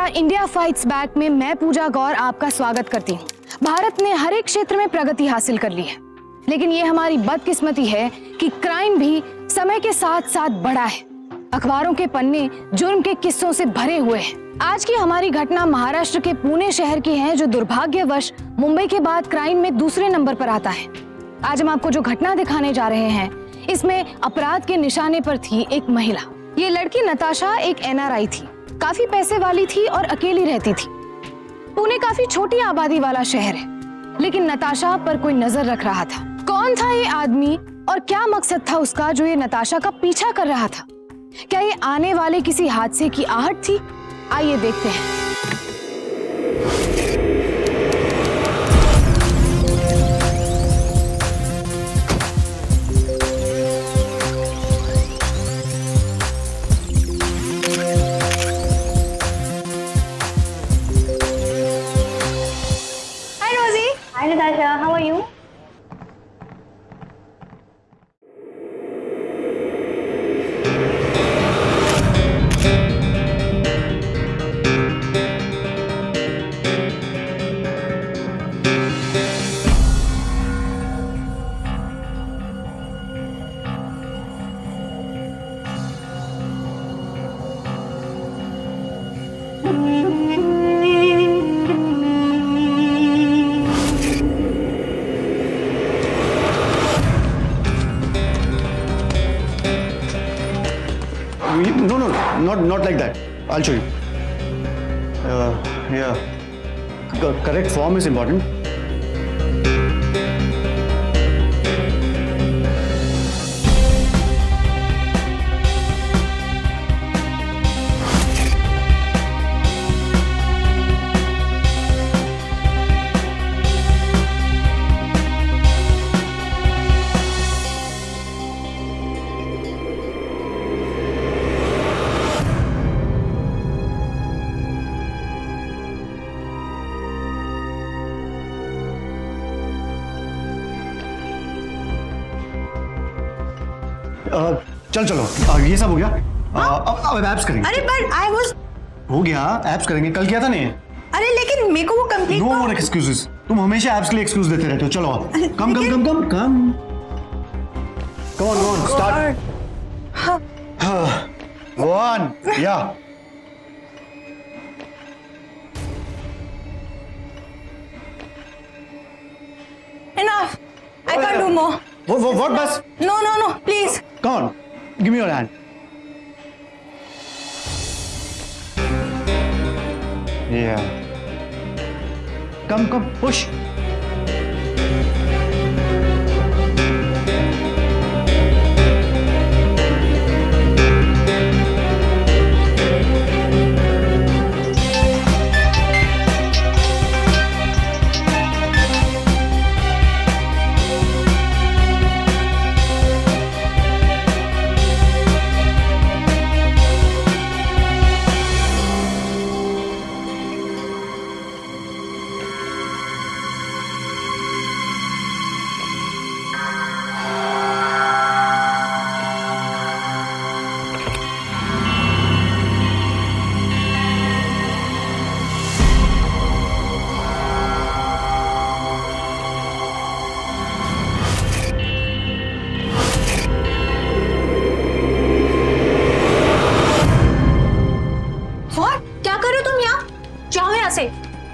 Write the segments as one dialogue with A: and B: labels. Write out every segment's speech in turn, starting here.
A: India fights back में मैं पूजा गौर आपका स्वागत करती हूँ। भारत ने हर एक क्षेत्र में प्रगति हासिल कर ली है, लेकिन ये हमारी बदकिस्मती है कि क्राइम भी समय के साथ साथ बढ़ा है। अखबारों के पन्ने जुर्म के किस्सों से भरे हुए हैं। आज की हमारी घटना महाराष्ट्र के पुणे शहर की है, जो दुर्भाग्यवश मुंबई के बाद क्राइम में दूसरे नंबर पर आता है। आज हम आपको जो घटना दिखाने जा रहे हैं, इसमें अपराध के निशाने पर थी एक महिला। ये लड़की नताशा एक NRI थी, काफी पैसे वाली थी और अकेली रहती थी। पुणे काफी छोटी आबादी वाला शहर है, लेकिन नताशा पर कोई नजर रख रहा था। कौन था ये आदमी और क्या मकसद था उसका जो ये नताशा का पीछा कर रहा था? क्या ये आने वाले किसी हादसे की आहट थी? आइए देखते हैं।
B: Hi Natasha, how are you?
C: No, not like that. I'll show you. Yeah. Correct form is important. चलो ये सब हो गया। अब एब्स करेंगे।
B: अरे पर I was
C: हो गया, एब्स करेंगे। कल किया था नहीं?
B: अरे लेकिन मेरे को वो कंप्लीट
C: नो मोर एक्सक्यूजेस। तुम हमेशा एब्स के लिए एक्सक्यूज देते रहते हो। चलो कम ऑन स्टार्ट। वन या
B: enough. I can't do more.
C: What बस?
B: No, please.
C: Come on, give me your hand. Yeah. Come, push.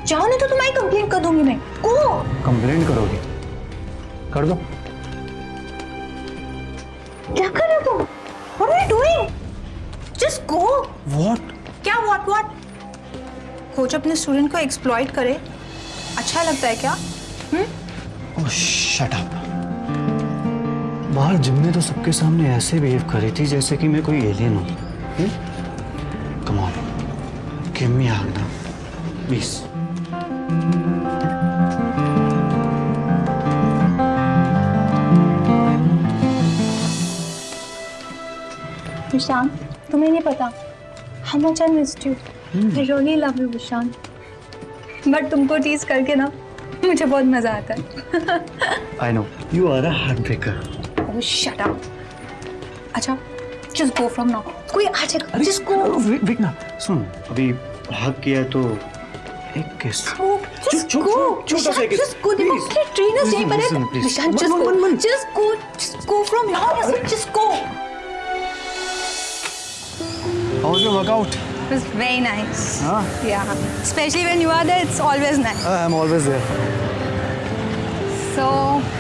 B: जाओ नहीं तो तुम्हारी कंप्लेंट कर दूंगी मैं। को
C: कंप्लेंट करोगी? कर दो।
B: क्या कर रहे हो तुम? What are you doing? Just go.
C: What?
B: क्या what? कोच अपने स्टूडेंट को एक्सप्लॉइट करे, अच्छा लगता है क्या?
C: Oh, shut up. बाहर जिम में तो सबके सामने ऐसे बिहेव कर रही थी जैसे कि मैं कोई एलियन हूँ। Come on, give me a hug now, please.
B: Vishan, तुम्हें नहीं पता how much I missed you. I really love you, Vishan. But तुमको टीज करके ना मुझे बहुत मजा आता है।
C: I know. You are a heartbreaker.
B: Oh, shut up. अच्छा, just go from now. कोई आ जाएगा। Just go.
C: Wait ना, सुन, अभी हक किया तो एक किस।
B: Just go.
C: छोटा सा किस।
B: Just go. देखो कि ट्रेनर्स यहीं पर है। विशाल, just go. Just go from here. Just go.
C: How was your workout?
B: It was very nice.
C: Huh?
B: Yeah. Especially when you are there, it's always nice.
C: I'm always there.
B: So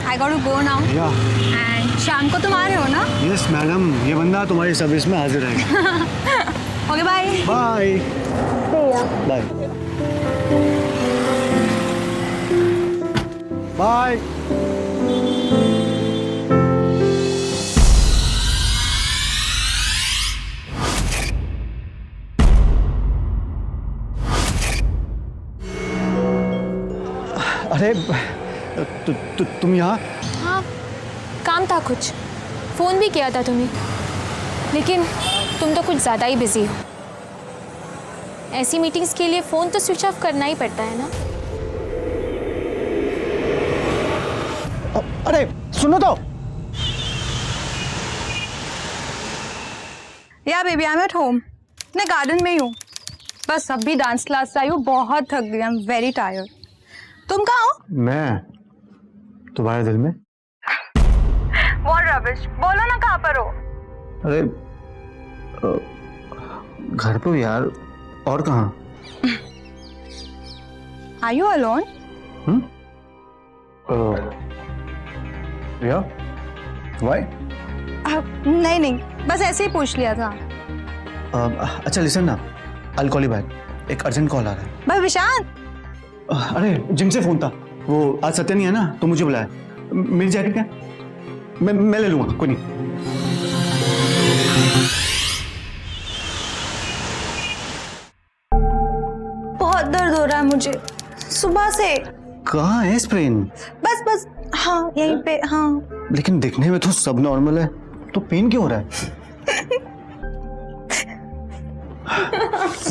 B: I got to go now.
C: Yeah.
B: And शाम को तुम आ रहे हो ना?
C: Yes, madam, ये बंदा तुम्हारी service में हाजिर है।
B: Okay, bye.
C: Bye. Bye. Bye. अरे तुम यहाँ?
D: हाँ, काम था कुछ। फ़ोन भी किया था तुम्हें, लेकिन तुम तो कुछ ज़्यादा ही बिजी हो। ऐसी मीटिंग्स के लिए फ़ोन तो स्विच ऑफ करना ही पड़ता है ना।
C: अरे सुनो तो।
B: या baby, I am at home. मैं गार्डन में ही हूँ। बस अभी डांस क्लास से आई हूँ, बहुत थक गई। I am very tired. तुम कहाँ हो?
C: मैं तुम्हारे दिल में।
B: What rubbish? बोलो ना कहाँ पर हो?
C: अरे घर पे यार, और कहाँ?
B: Are you alone?
C: या why?
B: नहीं नहीं, बस ऐसे ही पूछ लिया था।
C: अच्छा लिसन ना, I'll call you back. एक अर्जेंट कॉल आ रहा है।
B: भाई विशाल,
C: अरे जिम से फोन था, वो आज सत्य नहीं है ना, तो मुझे बुलाया। मिल जाएगा क्या? मैं ले लूंगा, कोई नहीं।
B: बहुत दर्द हो रहा है मुझे सुबह से।
C: कहाँ है स्प्रेन?
B: बस हाँ यहीं पे। हाँ
C: लेकिन दिखने में तो सब नॉर्मल है, तो पेन क्यों हो रहा है?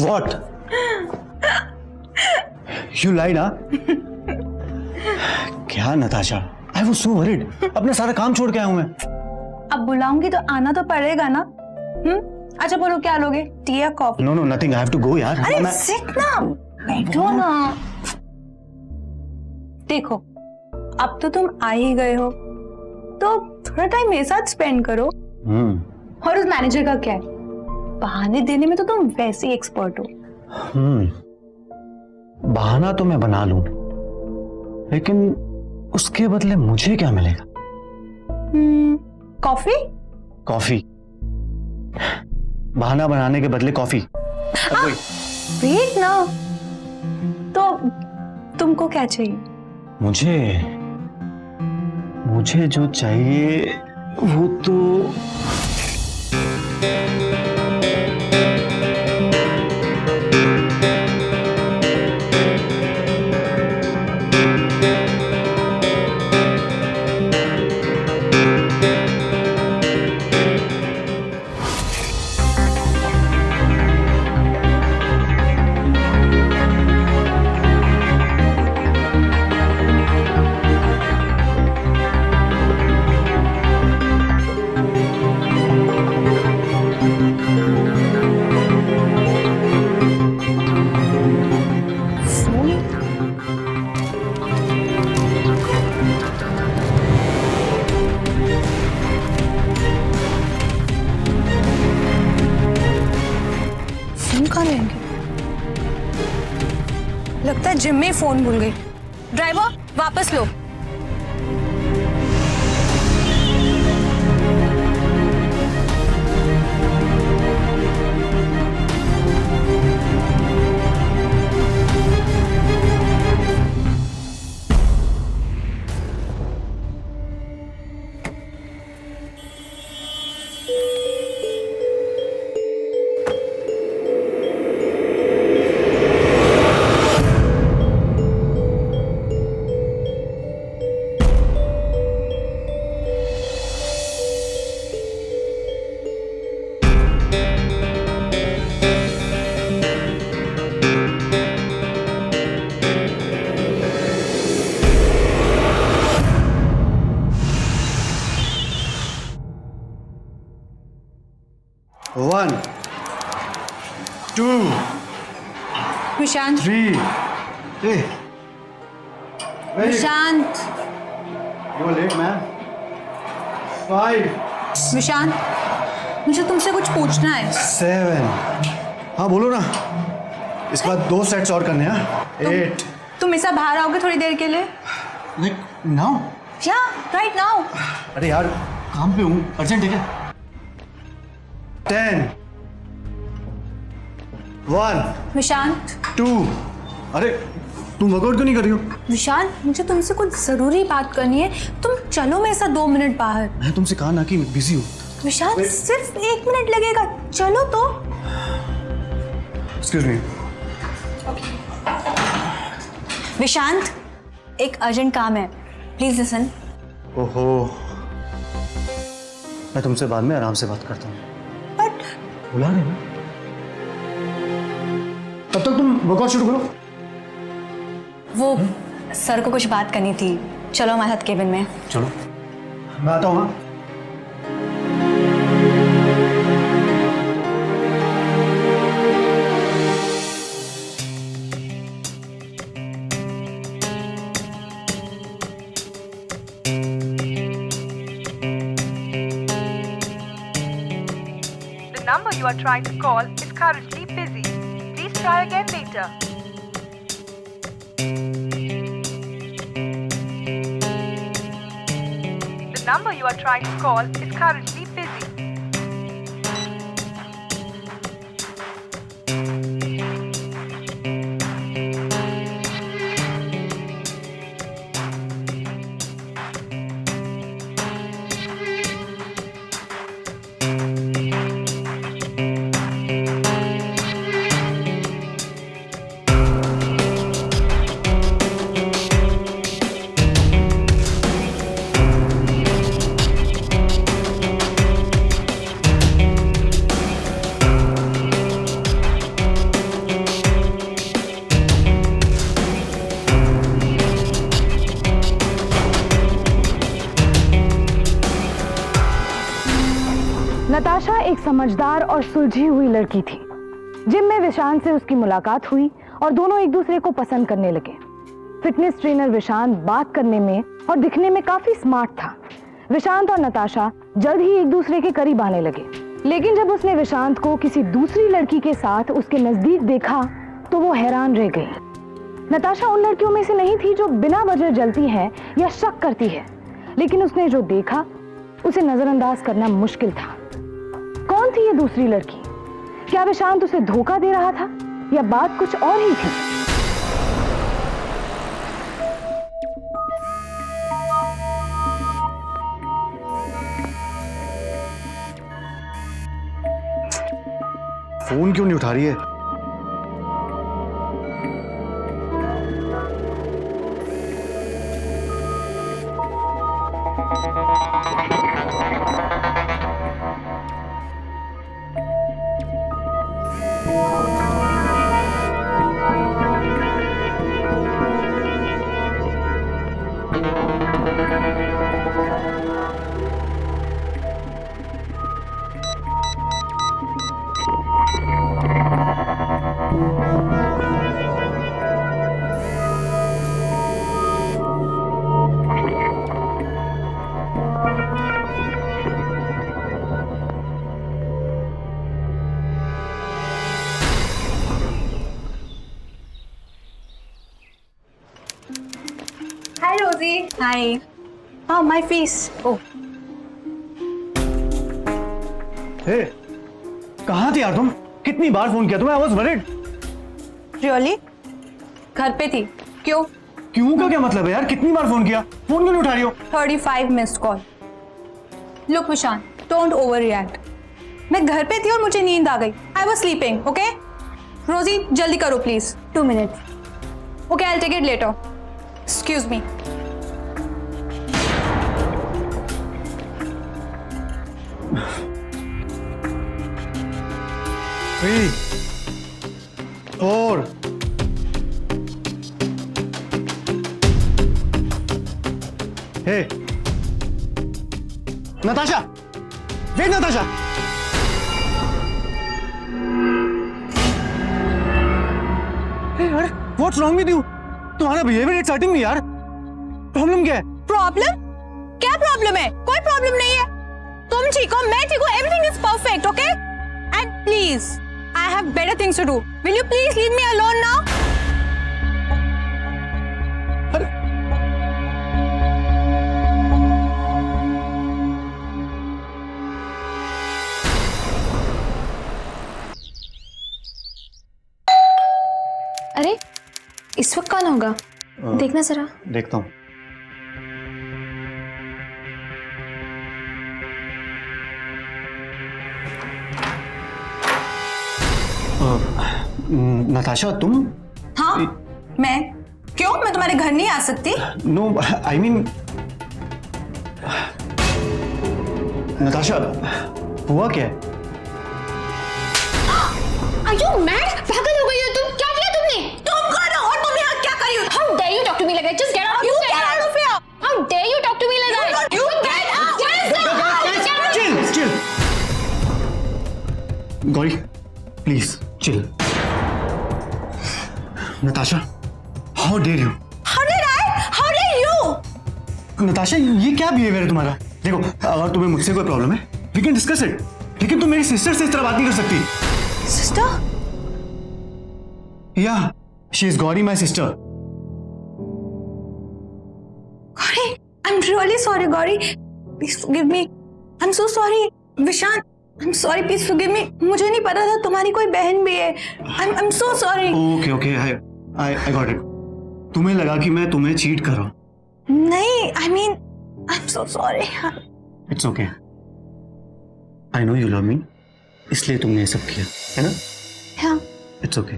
C: What? You lied, huh? क्या Natasha? I was so worried. अपना सारा काम छोड़ के आया हूँ मैं।
B: अब बुलाऊंगी तो आना तो पड़ेगा ना। अच्छा बोलो, क्या लोगे? टी या coffee?
C: No, nothing. I have to go यार।
B: अरे सिट ना, बैठो ना। देखो, अब तो तुम आ ही गए हो, तो थोड़ा टाइम मेरे साथ स्पेंड करो। और उस मैनेजर का क्या है? बहाने देने में तो तुम वैसे ही एक्सपर्ट हो।
C: बहाना तो मैं बना लूं, लेकिन उसके बदले मुझे क्या मिलेगा?
B: कॉफी?
C: कॉफी? बहाना बनाने के बदले कॉफी?
B: वेट ना, तो तुमको क्या चाहिए?
C: मुझे जो चाहिए वो तो
B: लगता है जिम में फोन भूल गई। ड्राइवर वापस लो। One, two, Vishant,
C: 3 hey
B: Vishant,
C: you are late man 5
B: Vishant, मुझे तुमसे कुछ पूछना है।
C: 7 हाँ बोलो ना, इसके बाद 2 सेट्स और करने हैं। 8
B: तुम ऐसा बाहर आओगे थोड़ी देर के लिए?
C: Like now?
B: या राइट नाउ।
C: अरे यार काम पे हूँ, अर्जेंट है क्या? 10 1
B: विशांत,
C: 2 अरे तुम वर्कआउट क्यों नहीं कर रही हो?
B: विशांत, मुझे तुमसे कुछ जरूरी बात करनी है। तुम चलो मेरे साथ 2 मिनट बाहर।
C: मैं तुमसे कहा ना कि बिजी हूँ।
B: विशांत, सिर्फ 1 मिनट लगेगा, चलो तो।
C: Excuse me.
B: विशांत, एक अर्जेंट काम है, प्लीज लिसन।
C: ओहो, मैं तुमसे बाद में आराम से बात करता हूँ।
B: बट
C: बुला रहे ना, तब तक तुम वर्कआउट शुरू करो।
B: वो सर को कुछ बात करनी थी, चलो हमारे साथ केबिन में।
C: चलो मैं आता हूँ। हाँ
E: The number you are trying to call is currently busy. Please try again later. The number you are trying to call is currently busy.
A: Natasha एक समझदार और सुलझी हुई लड़की थी। जिम में विशांत से उसकी मुलाकात हुई और दोनों एक दूसरे को पसंद करने लगे। फिटनेस ट्रेनर विशांत बात करने में और दिखने में काफी स्मार्ट था। विशांत और नताशा जल्द ही एक दूसरे के करीब आने लगे। लेकिन जब उसने विशांत को किसी दूसरी लड़की के साथ उसके नजदीक देखा तो वो हैरान रह गई। नताशा उन लड़कियों में से नहीं थी जो बिना वजह जलती है या शक करती है, लेकिन उसने जो देखा उसे नजरअंदाज करना मुश्किल था। कौन थी ये दूसरी लड़की? क्या विशांत उसे धोखा दे रहा था या बात कुछ और ही थी?
C: फोन क्यों नहीं उठा रही है?
B: Hi Rosie. Hi. Oh, my face. Oh.
C: हे, कहाँ थी यार तुम? कितनी बार फोन किया तुम्हें? I was worried.
B: Really? घर पे थी। क्यों?
C: क्यों का क्या मतलब है यार? कितनी बार फोन किया? फोन क्यों नहीं उठा रही हो?
B: 35 missed call. Look Vishant, don't overreact. मैं घर पे थी और मुझे नींद आ गई। I was sleeping, okay? रोजी जल्दी करो please. 2 minutes. Okay, I'll take it later. Excuse me.
C: Three, 4. Hey, Natasha! Wait, Natasha! अरे व्हाट्स रॉन्ग विद यू? तुम्हारा बिहेवियर इट्स हर्टिंग मी यार। प्रॉब्लम क्या है?
B: प्रॉब्लम? क्या प्रॉब्लम है? कोई प्रॉब्लम नहीं है। तुम ठीक हो, मैं ठीक हूँ, everything is perfect, okay? And please, I have better things to do. Will you please leave me alone now?
D: अरे इस वक्त कौन होगा? देखना जरा।
C: देखता हूँ। नताशा तुम?
B: हाँ, मैं क्यों? मैं तुम्हारे घर नहीं आ सकती?
C: नो आई मीन नताशा, हुआ क्या है?
D: Are you mad? पागल हो गई हो तुम? क्या किया तुमने?
B: तुम कौन हो और तुम यहाँ क्या कर रही हो?
D: How dare you talk to me like that? Just get out!
B: You get out of here!
D: How dare you talk to me like that?
B: You get out!
C: Chill chill Gauri, please chill. Natasha, how dare you?
B: How did I? How dare you?
C: Natasha, ये क्या behaviour है तुम्हारा? देखो, अगर तुम्हें मुझसे कोई problem है, वी कैन डिस्कस इट, लेकिन तुम मेरी सिस्टर से इस तरह बात नहीं कर सकती।
B: Sister?
C: Yeah, she is Gauri, my sister.
B: Gauri, I'm really sorry, Gauri. Please forgive me. I'm so sorry. Vishant, I'm sorry. Please forgive me. मुझे नहीं पता था तुम्हारी कोई बहन भी है. I'm so sorry.
C: Okay, I got it. तुम्हें लगा कि मैं तुम्हें चीट कर रहा हूँ?
B: नहीं, I mean, I'm so sorry.
C: It's okay. I know you love me. इसलिए तुमने ये सब किया, है ना?
B: हाँ.
C: It's okay.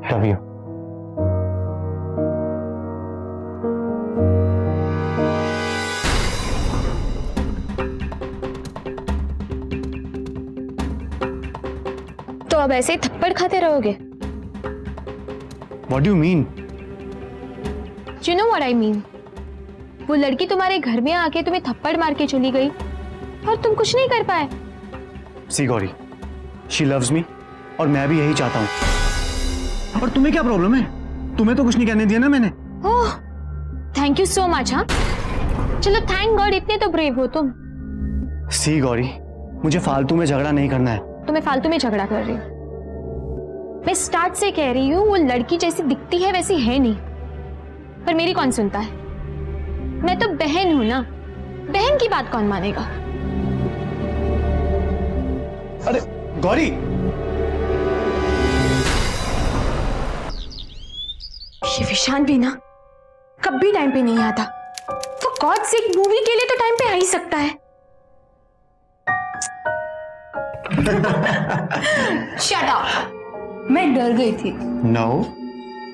C: Love you.
D: तो अब ऐसे ही थप्पड़ खाते रहोगे?
C: What do you mean?
D: You know what I mean? वो लड़की तुम्हारे घर में आके तुम्हें थप्पड़ मार के चली गई और तुम कुछ नहीं कर पाए।
C: See Gauri, she loves me और मैं भी यही चाहता हूँ। और तुम्हें क्या प्रॉब्लम है? तुम्हें तो कुछ नहीं कहने दिया ना मैंने।
D: ओह, थैंक यू सो मच। हाँ, चलो थैंक गॉड इतने तो ब्रेव हो तुम।
C: See गौरी, मुझे फालतू में झगड़ा नहीं करना है।
D: तो मैं फालतू में झगड़ा कर रही हूँ? मैं स्टार्ट से कह रही हूँ वो लड़की जैसी दिखती है वैसी है नहीं, पर मेरी कौन सुनता है? मैं तो बहन हूं ना, बहन की बात कौन मानेगा?
C: अरे गौरी,
D: ये विशांत भी ना कभी टाइम पे नहीं आता। तो गॉड से मूवी के लिए तो टाइम पे आ ही सकता है।
B: Shut up. मैं डर गई थी।
C: no,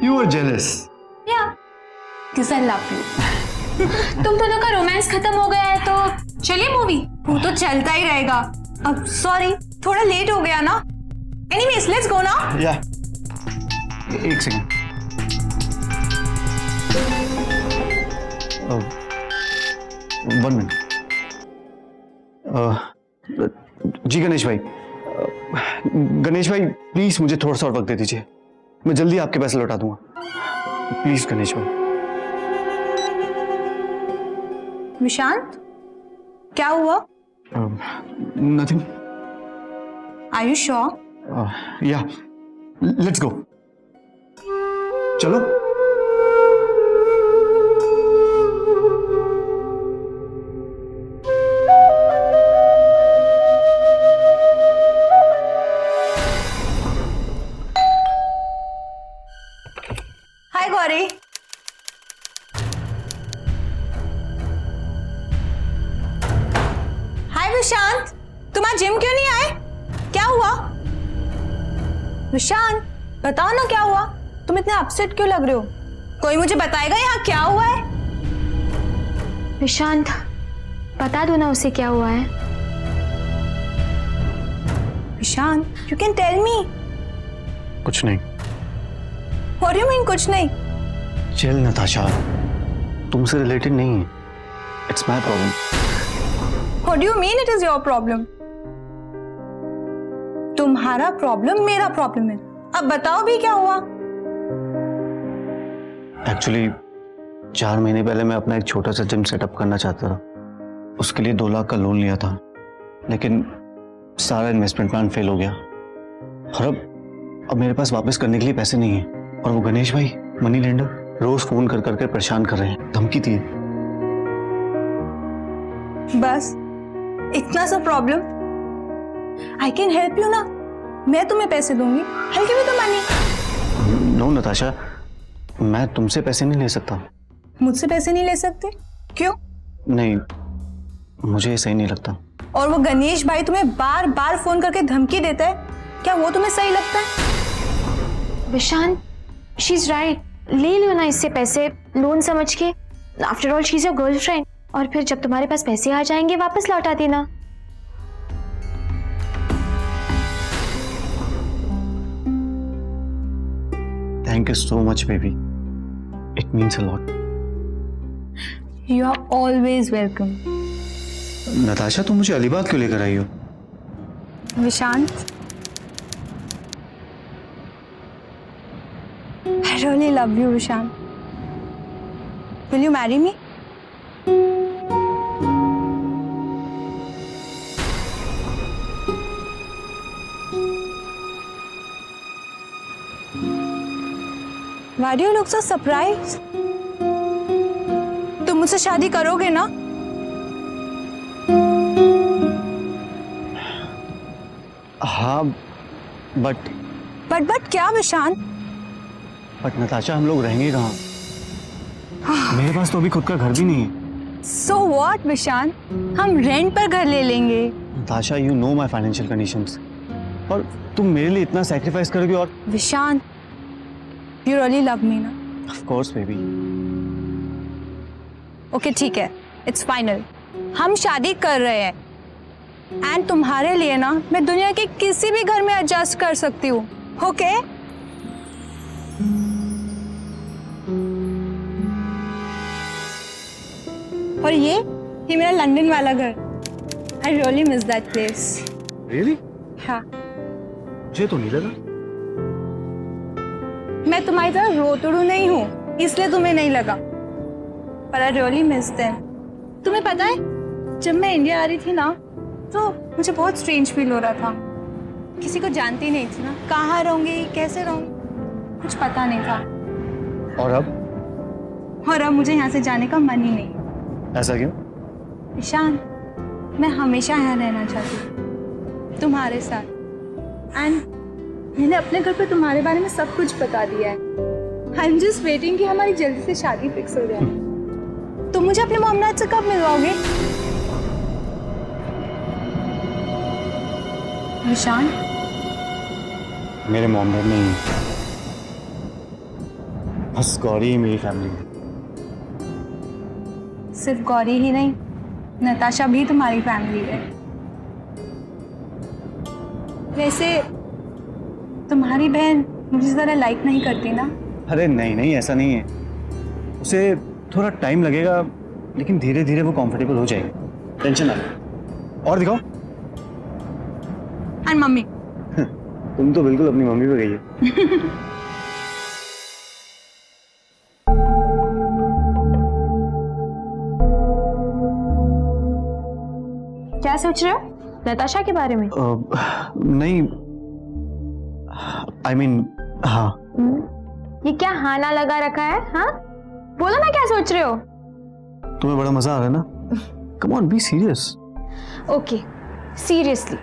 C: you were jealous.
B: Yeah, because I love you.
D: तुम दोनों का रोमांस खत्म हो गया है तो चलिए मूवी।
B: वो तो चलता ही रहेगा। अब सॉरी, थोड़ा लेट हो गया ना। Anyways, let's go now.
C: Yeah. एक सेकंड। One minute. जी गणेश भाई, गणेश भाई प्लीज मुझे थोड़ा सा और वक्त दे दीजिए, मैं जल्दी आपके पैसे लौटा दूंगा। प्लीज गणेश भाई।
B: विशांत, क्या हुआ?
C: नथिंग।
B: Are you sure?
C: या लेट्स गो, चलो।
B: Hi, Gauri. Hi, विशांत, तुम आज जिम क्यों नहीं आए? क्या हुआ? विशांत, बताओ ना क्या हुआ? तुम इतने अपसेट क्यों लग रहे हो? कोई मुझे बताएगा यहाँ क्या हुआ है?
D: विशांत, बता दो ना उसे क्या हुआ है।
B: Vishant, you can tell me.
C: कुछ नहीं।
B: What do you mean कुछ नहीं?
C: चिल नताशा, तुमसे रिलेटेड नहीं है, it's my problem.
B: What do you mean it is your problem? तुम्हारा प्रॉब्लम मेरा प्रॉब्लम है। अब बताओ भी क्या हुआ?
C: एक्चुअली 4 महीने पहले मैं अपना एक छोटा सा जिम सेटअप करना चाहता था। उसके लिए 2 लाख का लोन लिया था, लेकिन सारा इन्वेस्टमेंट प्लान फेल हो गया और अब मेरे पास वापस करने के लिए पैसे नहीं है। और वो गणेश भाई मनी लेंडर रोज फोन कर करके परेशान कर रहे हैं, धमकी दी।
B: बस इतना सा problem? I can help you ना, मैं तुम्हें पैसे दूंगी। I give you the money.
C: No Natasha, मैं तुमसे पैसे नहीं ले सकता।
B: मुझसे पैसे नहीं ले सकते? क्यों?
C: नहीं, मुझे ये सही नहीं लगता।
B: और वो गणेश भाई तुम्हें बार बार फोन करके धमकी देता है, क्या वो तुम्हें सही लगता है?
D: विशांत, शी इज राइट, ले लो ना इससे पैसे लोन समझ के। After all she is your girlfriend, और फिर जब तुम्हारे पास पैसे आ जाएंगे वापस लौटा देना।
C: Thank you so much baby, it means a lot.
B: You are always welcome.
C: Natasha, तुम मुझे अलीबाग क्यों लेकर आई हो?
B: Vishant, I really love you, Vishant. Will you marry me? Why do you look so surprised? तुम मुझसे शादी करोगे ना?
C: हाँ, बट
B: क्या विशांत?
C: बट नताशा, हम लोग रहेंगे कहाँ? मेरे पास तो अभी खुद का घर भी नहीं है।
B: So what, Vishant? हम रेंट पर घर ले लेंगे।
C: Natasha, you know my financial conditions, और तुम मेरे लिए इतना सैक्रिफाइस करोगे। और
B: Vishant, you really love me ना?
C: Of course baby.
B: ओके ठीक है, इट्स फाइनल, हम शादी कर रहे हैं। एंड तुम्हारे लिए ना मैं दुनिया के किसी भी घर में एडजस्ट कर सकती हूँ। ओके? और ये मेरा लंदन वाला घर। I really miss that place.
C: Really?
B: हाँ,
C: मुझे तो नहीं लगा।
B: मैं तुम्हारी तरह रोतड़ू नहीं हूँ, इसलिए तुम्हें नहीं लगा, पर आई रियली मिस देम। तुम्हें पता है, जब मैं इंडिया आ रही थी ना, तो मुझे बहुत स्ट्रेंज फील हो रहा था। किसी को जानती नहीं थी ना, कहाँ रहूंगी, कैसे रहूंगी, कुछ पता नहीं था।
C: और अब
B: मुझे यहाँ से जाने का मन ही नहीं।
C: ऐसा क्यों?
B: ईशान, मैं हमेशा यहाँ रहना चाहती हूँ तुम्हारे साथ। एंड मैंने अपने घर पे तुम्हारे बारे में सब कुछ बता दिया है। आई एम जस्ट वेटिंग कि हमारी जल्दी से शादी फिक्स हो जाए। तुम मुझे अपने मोमनाथ से कब मिलवाओगे? ईशान,
C: मेरे मॉम डैड नहीं, बस गौरी ही मेरी फैमिली है।
B: सिर्फ गौरी ही नहीं, नताशा भी तुम्हारी फैमिली है। वैसे तुम्हारी बहन मुझे ज़रा लाइक नहीं करती ना?
C: अरे नहीं नहीं, ऐसा नहीं है। उसे थोड़ा टाइम लगेगा, लेकिन धीरे धीरे वो कंफर्टेबल हो जाएगी, टेंशन ना लो। और दिखाओ।
B: And mummy?
C: तुम तो बिल्कुल अपनी मम्मी पे गई है।
D: क्या सोच रहे हो नताशा के बारे में?
C: नहीं, आई मीन हाँ।
D: ये क्या हाना लगा रखा है? हाँ, बोलो ना क्या सोच रहे हो?
C: तुम्हें बड़ा मजा आ रहा है ना? Come on, be serious.
D: Okay, seriously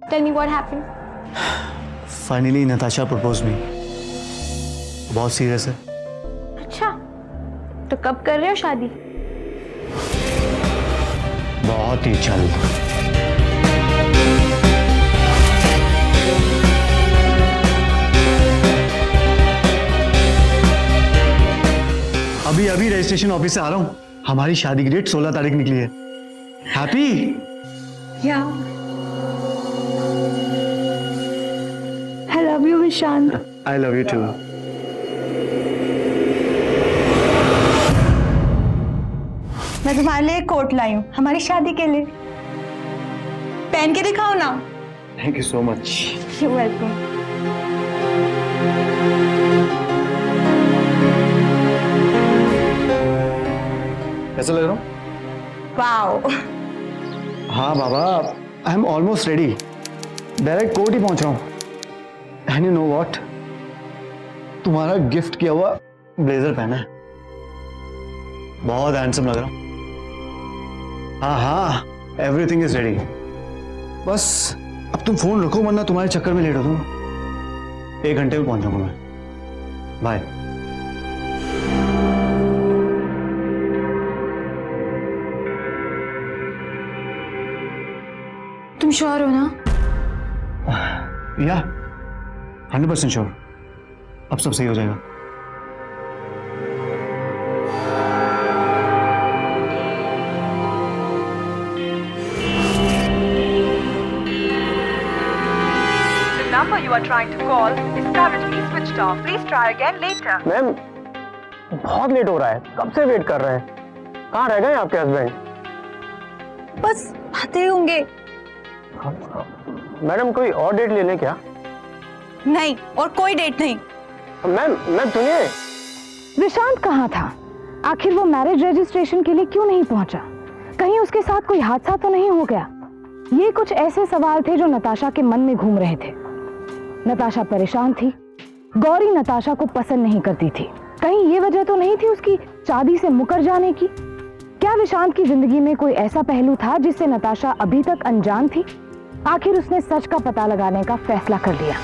D: tell me what happened.
C: Finally Natasha propose me. बहुत सीरियस है।
D: अच्छा, तो कब कर रहे हो शादी?
C: बहुत ही जल्द। अभी रजिस्ट्रेशन ऑफिस से आ रहा हूँ। हमारी शादी की डेट 16 तारीख निकली है। Happy?
B: Yeah, I love you Vishant.
C: I love you too.
B: मैं तुम्हारे लिए एक कोट लाई हूँ हमारी शादी के लिए। पहन के दिखाओ ना।
C: Thank you so much.
A: You welcome.
C: कैसा लग रहा हूँ?
B: वाओ,
C: हाँ बाबा, I am almost ready. Direct court ही पहुंच रहा हूँ। एंड यू नो व्हाट, तुम्हारा गिफ्ट किया हुआ ब्लेजर पहना है, बहुत हैंडसम लग रहा हूँ। हाँ हाँ, एवरीथिंग इज रेडी। बस अब तुम फोन रखो, वरना तुम्हारे चक्कर में लेट हो तुम। 1 घंटे में पहुंच जाऊंगा मैं। बाय।
A: तुम श्योर हो ना?
C: या 100% श्योर। अब सब सही हो जाएगा।
E: The number you are trying to call is currently switched off. Please try again later.
C: Ma'am, बहुत लेट हो रहा है, कब से वेट कर रहे हैं। कहाँ रह गए आपके हस्बैंड?
B: बस आते होंगे।
C: मैडम कोई और डेट ले लें क्या?
B: नहीं, और कोई डेट नहीं।
C: मैम सुनिए।
A: विशांत कहाँ था? आखिर वो मैरिज रजिस्ट्रेशन के लिए क्यों नहीं पहुंचा? कहीं उसके साथ कोई हादसा तो नहीं हो गया? ये कुछ ऐसे सवाल थे जो नताशा के मन में घूम रहे थे। नताशा परेशान थी। गौरी नताशा को पसंद नहीं करती थी। कहीं ये वजह तो नहीं थी उसकी शादी से मुकर जाने की? क्या विशांत की जिंदगी में कोई ऐसा पहलू था जिससे नताशा अभी तक अनजान थी? आखिर उसने सच का पता लगाने का फैसला कर लिया।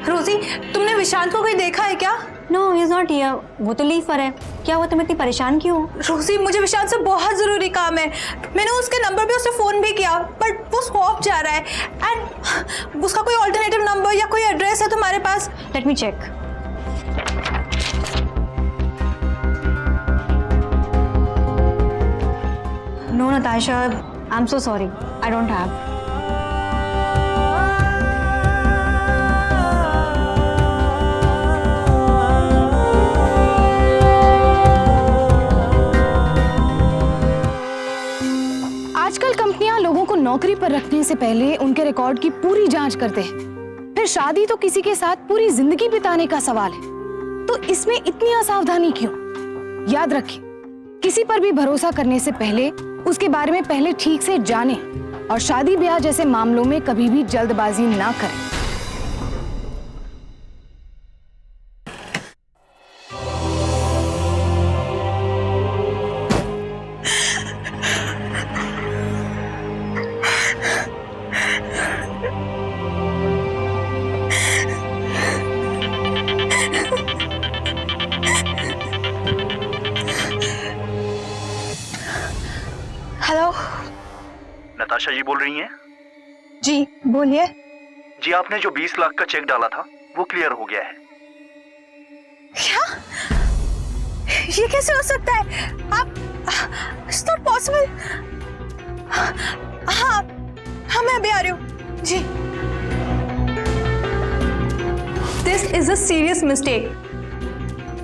B: रोजी, तुमने विशांत को कोई देखा है क्या?
F: No, he is not here. वो तो लीव पर है। क्या हुआ, तुम इतनी परेशान क्यों हो?
B: रोजी, मुझे विशांत से बहुत जरूरी काम है। मैंने उसके नंबर पे उसे फोन भी किया, बट वो स्वॉप जा रहा है। एंड उसका कोई ऑल्टरनेटिव नंबर या कोई एड्रेस है तुम्हारे पास?
F: Let me check. No Natasha, I am so sorry, I don't have.
A: आजकल कंपनियां लोगों को नौकरी पर रखने से पहले उनके रिकॉर्ड की पूरी जांच करते हैं। फिर शादी तो किसी के साथ पूरी जिंदगी बिताने का सवाल है, तो इसमें इतनी असावधानी क्यों? याद रखें, किसी पर भी भरोसा करने से पहले उसके बारे में पहले ठीक से जानें और शादी ब्याह जैसे मामलों में कभी भी जल्दबाजी ना करें।
B: हेलो।
G: नताशा जी बोल रही हैं?
B: जी बोलिए।
G: जी, आपने जो 20 लाख का चेक डाला था वो क्लियर हो गया है।
B: क्या? ये कैसे हो सकता है? आप, इट्स नॉट पॉसिबल। हाँ हाँ, मैं अभी आ रही हूँ। जी। This is a serious mistake.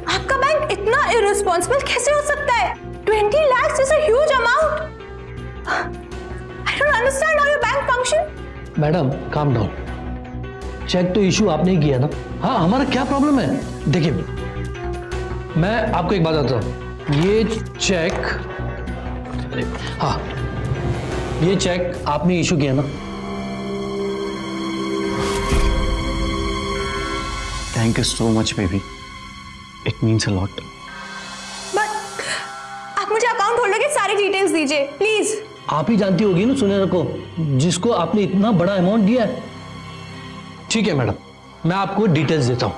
B: आपका बैंक इतना इररिस्पॉन्सिबल कैसे हो सकता है? 20 lakhs is a huge amount. I don't understand how your bank function.
H: Madam calm down. Cheque तो इशू आपने ही किया ना। हाँ, हमारा क्या प्रॉब्लम है? देखिए, मैं आपको एक बात बताता हूँ। ये चेक, हाँ, ये चेक आपने इशू किया ना।
C: Thank you so much baby, it means a lot.
B: But आप मुझे अकाउंट होल्डर की सारी डिटेल्स दीजिए प्लीज।
H: आप ही जानती होगी ना सुनैना को, जिसको आपने इतना बड़ा अमाउंट दिया है। ठीक है मैडम, मैं आपको डिटेल्स देता हूँ।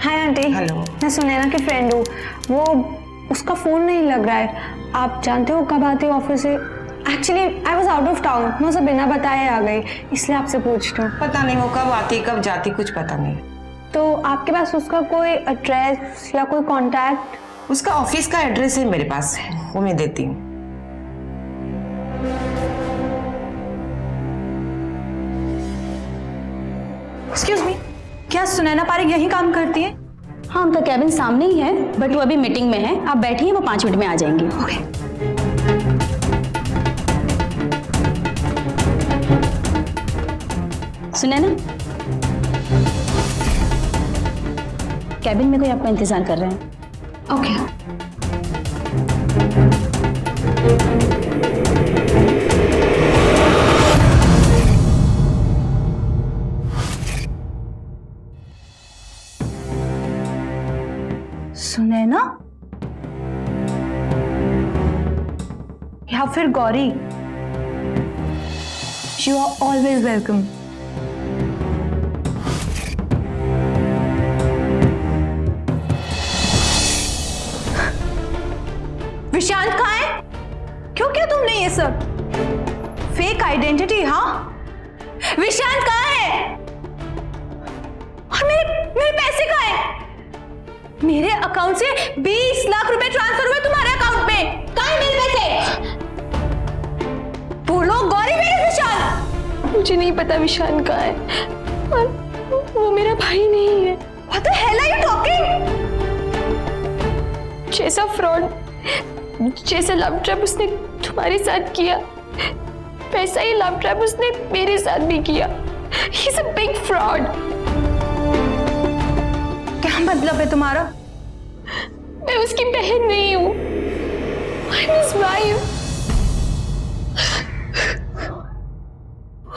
F: Hi aunty.
I: हेलो।
F: मैं सुनैना की फ्रेंड हूँ। वो उसका फ़ोन नहीं लग रहा है। आप जानते हो कब आते हो ऑफिस से? Actually I was out of town, मैं उसे बिना बताए आ गई, इसलिए आपसे पूछती हूँ।
I: पता नहीं वो कब आती कब जाती, कुछ पता नहीं।
F: तो आपके पास उसका कोई एड्रेस या कोई कॉन्टैक्ट?
I: उसका ऑफिस का एड्रेस है मेरे पास, वो मैं देती हूँ।
B: एक्सक्यूज मी, क्या सुनैना पारिक यही काम करती है?
J: हाँ, उनका कैबिन सामने ही है, बट वो अभी मीटिंग में है। आप बैठिए, वो 5 मिनट में आ जाएंगी।
B: ओके।
J: सुने ना, कैबिन में कोई आपका इंतजार कर रहे हैं।
B: ओके। सुनैना या फिर Gauri, you are always welcome. Vishant कहाँ है? क्यों किया तुमने ये सब? Fake identity? हाँ, विशांत कहाँ है? और मेरे पैसे कहाँ है? मेरे अकाउंट से 20 लाख रुपए ट्रांसफर हुए तुम्हारे अकाउंट में, कहाँ है मेरे पैसे? बोलो गौरी, मेरे विशांत।
D: मुझे नहीं पता विशान कहाँ है, और वो मेरा भाई नहीं है।
B: What the hell are you talking?
D: जैसा फ्रॉड, जैसा लव ट्रैप उसने तुम्हारे साथ किया, वैसा ही लव ट्रैप उसने मेरे साथ भी किया। He's a big fraud।
B: क्या मतलब है तुम्हारा?
D: मैं उसकी बहन नहीं हूँ, I'm his wife।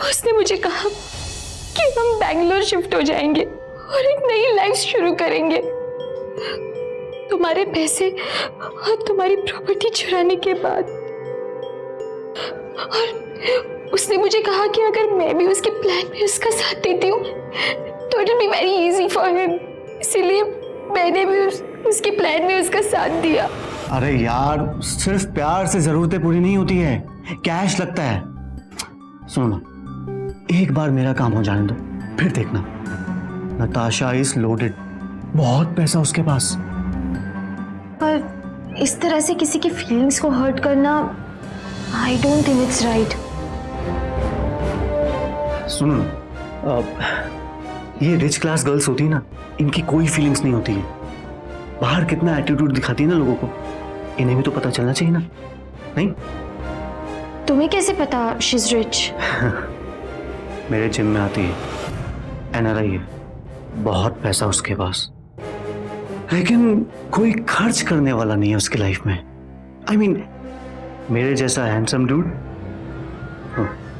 D: उसने मुझे कहा कि हम बैंगलोर शिफ्ट हो जाएंगे और एक नई लाइफ शुरू करेंगे। तुम्हारे पैसे और तुम्हारी प्रॉपर्टी चुराने के बाद, और उसने मुझे कहा कि अगर मैं भी उसके प्लान में उसका साथ देती हूँ तो it will be very easy for him. इसीलिए मैंने भी उसके प्लान में उसका साथ दिया।
C: अरे यार, सिर्फ प्यार से जरूरतें पूरी नहीं होती है, कैश लगता है। सुनो ना, एक बार मेरा काम हो जाने दो, फिर देखना। नताशा इज लोडेड, बहुत पैसा उसके पास।
D: पर इस तरह से किसी की फीलिंग्स को हर्ट करना, I don't think it's right.
C: सुनो ना, ये रिच क्लास गर्ल्स होती है ना, इनकी कोई फीलिंग्स नहीं होती है। बाहर कितना एटीट्यूड दिखाती है ना लोगों को, इन्हें भी तो पता चलना चाहिए ना, नहीं?
D: तुम्हें कैसे पता शी इज रिच?
C: मेरे जिम में आती है, एनआरआई है, बहुत पैसा उसके पास, लेकिन कोई खर्च करने वाला नहीं है उसकी लाइफ में। आई मीन, मेरे जैसा हैंडसम डूड।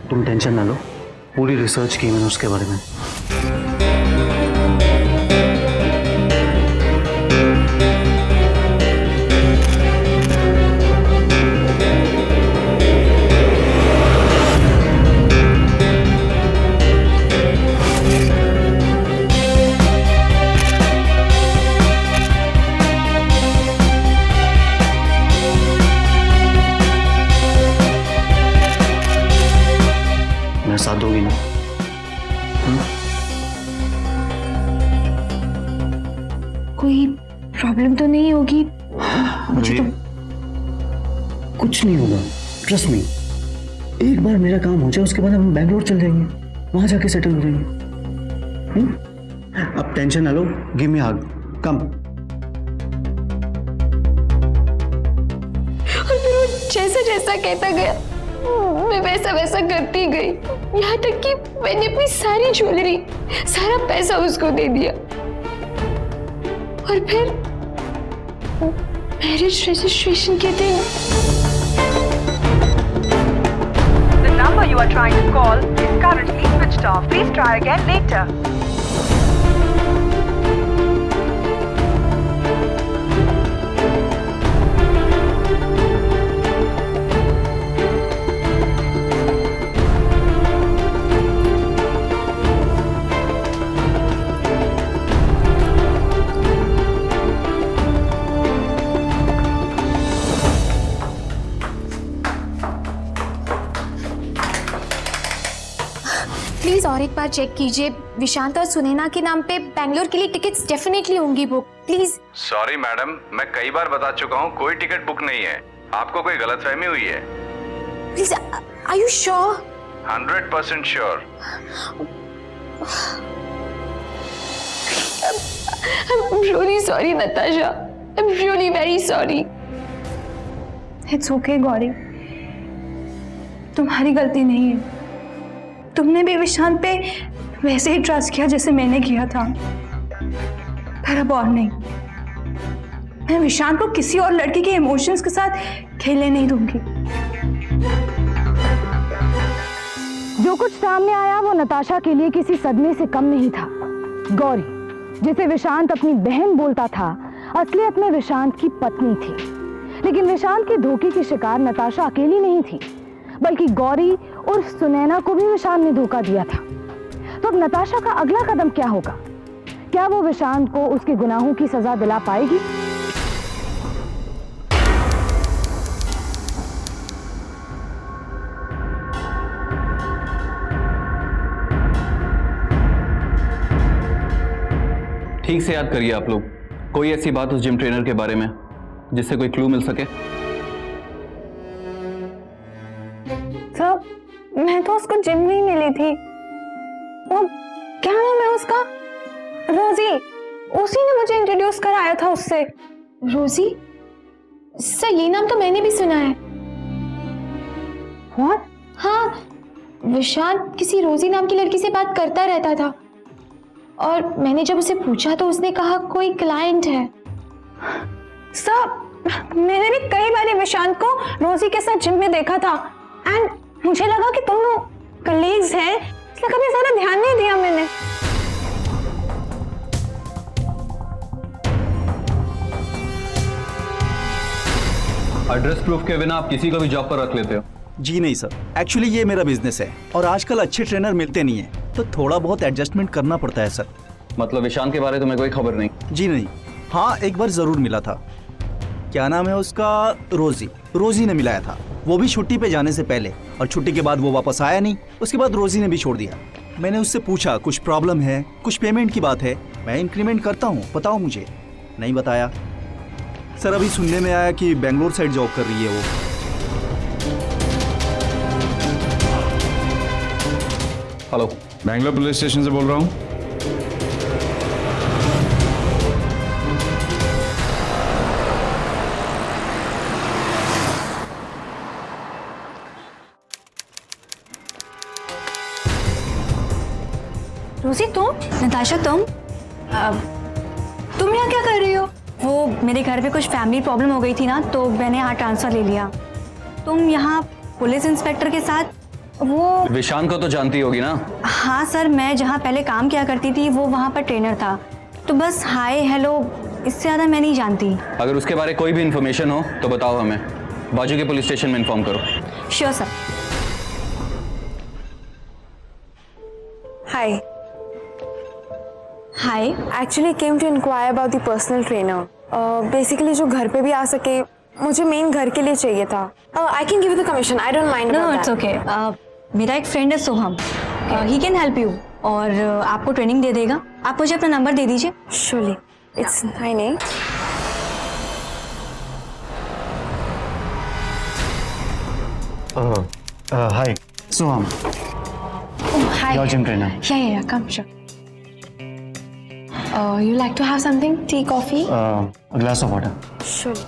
C: तुम टेंशन ना लो, पूरी रिसर्च की मैंने उसके बारे में। साथ दोगी ना?
D: कोई प्रॉब्लम तो नहीं होगी? मुझे तो
C: कुछ नहीं होगा, ट्रस्ट मी। एक बार मेरा काम हो जाए, उसके बाद हम बैंगलोर चल जाएंगे, वहां जाके सेटल हो जाएंगे। अब टेंशन ना लो, गिव मी हग, कम।
D: और फिर वो जैसा जैसा कहता गया, मैं वैसा वैसा करती गई, यहाँ तक कि मैंने अपनी सारी ज्वेलरी, सारा पैसा उसको दे दिया। और फिर मैरिज रजिस्ट्रेशन के दिन
E: The number you are trying to call is currently switched off. Please try again later.
D: और एक बार चेक कीजिए, विशांत और सुनैना के नाम पे बैंगलोर के लिए टिकट्स डेफिनेटली होंगी बुक, प्लीज।
G: सॉरी मैडम, मैं कई बार बता चुका हूँ, कोई टिकट बुक नहीं है। आपको कोई गलतफहमी हुई है।
D: Please, are you sure?
G: 100% sure.
D: I'm really sorry, Natasha. I'm really very sorry.
B: It's okay Gauri, तुम्हारी गलती नहीं है। तुमने भी विशांत पे वैसे ही ट्रस्ट किया जैसे मैंने किया था, पर अब और नहीं। मैं विशांत को किसी और लड़की के इमोशंस के साथ खेलने नहीं दूंगी।
A: जो कुछ सामने आया वो नताशा के लिए किसी सदमे से कम नहीं था। गौरी, जिसे विशांत अपनी बहन बोलता था, असलियत में विशांत की पत्नी थी। लेकिन विशांत के धोखे की शिकार नताशा अकेली नहीं थी, बल्कि गौरी और सुनैना को भी विशांत ने धोखा दिया था। तो अब नताशा का अगला कदम क्या होगा? क्या वो विशांत को उसके गुनाहों की सजा दिला पाएगी?
K: ठीक से याद करिए आप लोग, कोई ऐसी बात उस जिम ट्रेनर के बारे में जिससे कोई क्लू मिल सके।
F: सर, मैं तो उसको जिम में ही मिली थी। वो क्या नाम है उसका? रोजी। उसी ने मुझे इंट्रोड्यूस कराया था उससे।
D: रोजी? सर, ये नाम तो मैंने भी सुना है।
F: What?
D: हाँ, विशांत किसी रोजी नाम की लड़की से बात करता रहता था, और मैंने जब उसे पूछा तो उसने कहा कोई क्लाइंट है।
F: सर, मैंने भी कई बार विशांत को रोजी के साथ जिम में देखा था, एंड मुझे लगा कि तुम लोग कलीग्स हैं, इसलिए कभी ज्यादा ध्यान नहीं दिया मैंने।
K: एड्रेस प्रूफ के बिना आप किसी को भी जॉब पर रख लेते हो?
L: जी नहीं सर, एक्चुअली ये मेरा बिजनेस है और आजकल अच्छे ट्रेनर मिलते नहीं है, तो थोड़ा बहुत एडजस्टमेंट करना पड़ता है सर।
K: मतलब विशांत के बारे में तुम्हें कोई खबर नहीं?
L: जी नहीं, हाँ एक बार जरूर मिला था। क्या नाम है उसका? रोजी। रोजी ने मिलाया था, वो भी छुट्टी पे जाने से पहले, और छुट्टी के बाद वो वापस आया नहीं। उसके बाद रोजी ने भी छोड़ दिया। मैंने उससे पूछा कुछ प्रॉब्लम है, कुछ पेमेंट की बात है, मैं इंक्रीमेंट करता हूँ, बताओ मुझे। नहीं बताया सर। अभी सुनने में आया कि बेंगलोर साइड जॉब कर रही है वो।
K: हेलो,
M: बैंगलोर पुलिस स्टेशन से बोल रहा हूँ।
B: रोजी, तुम? नताशा, तुम यहाँ क्या कर रही हो? वो मेरे घर पे कुछ फैमिली प्रॉब्लम हो गई थी ना, तो मैंने यहाँ ट्रांसफर ले लिया। तुम यहाँ पुलिस इंस्पेक्टर के साथ? वो
K: विशांत को तो जानती होगी ना?
B: हाँ सर, मैं जहाँ पहले काम किया करती थी वो वहाँ पर ट्रेनर था, तो बस हाय हेलो, इससे ज़्यादा मैं नहीं जानती।
K: अगर उसके बारे कोई भी इंफॉर्मेशन हो तो बताओ हमें, बाजू के पुलिस स्टेशन में इन्फॉर्म करो।
B: Sure sir.
F: Hi.
B: Hi,
F: actually came to enquire about the personal trainer. Basically जो घर पे भी आ सके, मुझे मेन घर के लिए चाहिए था। I can give you the commission, I don't mind.
B: No, it's okay. मेरा एक फ्रेंड है Soham, he can help you, और आपको ट्रेनिंग दे देगा। आप मुझे अपना नंबर दे दीजिए।
F: Surely, it's 98।
C: Hi Soham,
B: hi,
C: your gym trainer.
B: या कम sure. You like to have something? Tea, coffee?
C: A glass of water.
F: Sure.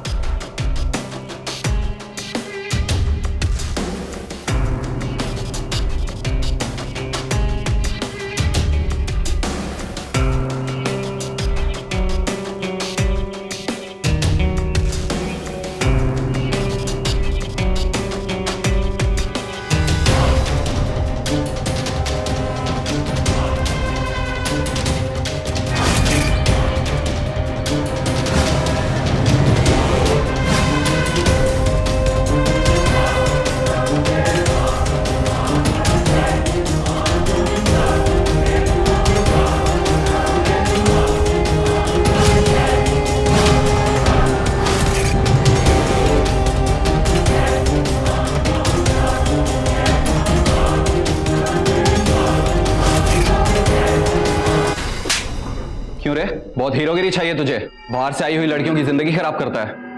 K: क्यों रे, बहुत हीरोगिरी चाहिए तुझे? बाहर से आई हुई लड़कियों की जिंदगी खराब करता है।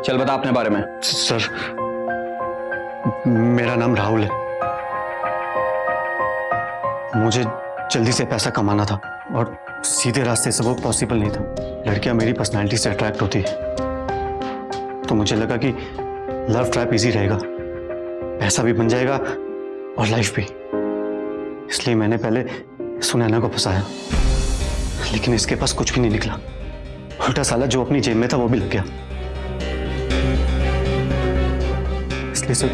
K: चल बता अपने बारे में।
C: सर, मेरा नाम राहुल है। मुझे जल्दी से पैसा कमाना था और सीधे रास्ते से वो पॉसिबल नहीं था। लड़कियां मेरी पर्सनालिटी से अट्रैक्ट होती है, तो मुझे लगा कि लव ट्रैप इजी रहेगा, पैसा भी बन जाएगा और लाइफ भी। इसलिए मैंने पहले सुनैना को फंसाया, लेकिन इसके पास कुछ भी नहीं निकला। उल्टा साला जो अपनी जेब में था वो भी लग गया। इसलिए सर,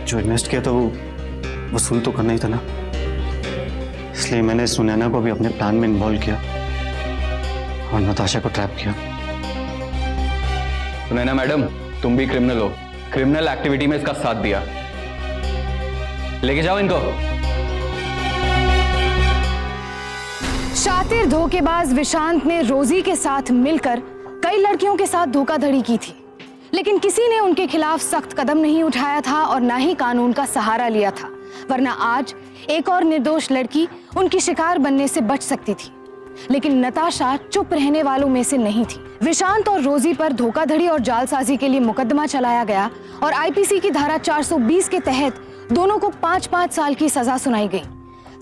C: जो इन्वेस्ट किया था वो वसूल तो करना ही था ना। इसलिए मैंने सुनैना को भी अपने प्लान में इन्वॉल्व किया और नताशा को ट्रैप किया।
K: सुनैना मैडम, तुम भी क्रिमिनल हो, क्रिमिनल एक्टिविटी में इसका साथ दिया। लेके जाओ इनको।
A: शातिर धोखेबाज विशांत ने रोजी के साथ मिलकर कई लड़कियों के साथ धोखाधड़ी की थी, लेकिन किसी ने उनके खिलाफ सख्त कदम नहीं उठाया था और ना ही कानून का सहारा लिया था, वरना आज एक और निर्दोष लड़की उनकी शिकार बनने से बच सकती थी। लेकिन नताशा चुप रहने वालों में से नहीं थी। विशांत और रोजी पर धोखाधड़ी और जालसाजी के लिए मुकदमा चलाया गया और आईपीसी की धारा 420 के तहत दोनों को 5-5 साल की सजा सुनाई गई।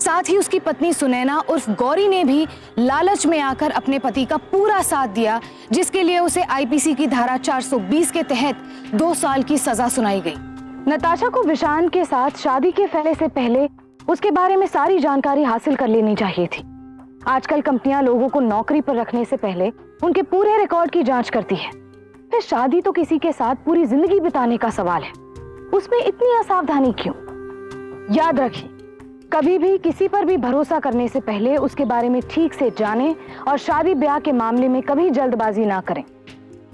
A: साथ ही उसकी पत्नी सुनैना उर्फ गौरी ने भी लालच में आकर अपने पति का पूरा साथ दिया, जिसके लिए उसे आईपीसी की धारा 420 के तहत 2 साल की सजा सुनाई गई। नताशा को विशांत के साथ शादी के फैसले से पहले उसके बारे में सारी जानकारी हासिल कर लेनी चाहिए थी। आजकल कंपनियां लोगों को नौकरी पर रखने से पहले उनके पूरे रिकॉर्ड की जांच करती है। फिर शादी तो किसी के साथ पूरी जिंदगी बिताने का सवाल है, उसमें इतनी असावधानी क्यों? याद रखिए, कभी भी किसी पर भी भरोसा करने से पहले उसके बारे में ठीक से जानें और शादी ब्याह के मामले में कभी जल्दबाजी ना करें।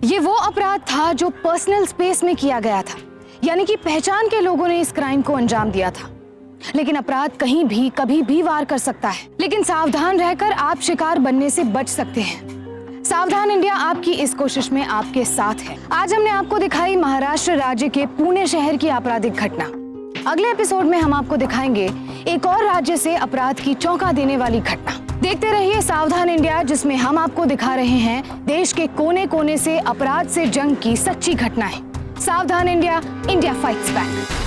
A: ये वो अपराध था जो पर्सनल स्पेस में किया गया था, यानी कि पहचान के लोगों ने इस क्राइम को अंजाम दिया था। लेकिन अपराध कहीं भी कभी भी वार कर सकता है, लेकिन सावधान रहकर आप शिकार बनने से बच सकते हैं। सावधान इंडिया आपकी इस कोशिश में आपके साथ है। आज हमने आपको दिखाई महाराष्ट्र राज्य के पुणे शहर की आपराधिक घटना। अगले एपिसोड में हम आपको दिखाएंगे एक और राज्य से अपराध की चौंका देने वाली घटना। देखते रहिए सावधान इंडिया, जिसमें हम आपको दिखा रहे हैं देश के कोने कोने से अपराध से जंग की सच्ची घटनाएं। सावधान इंडिया, इंडिया फाइट्स बैक।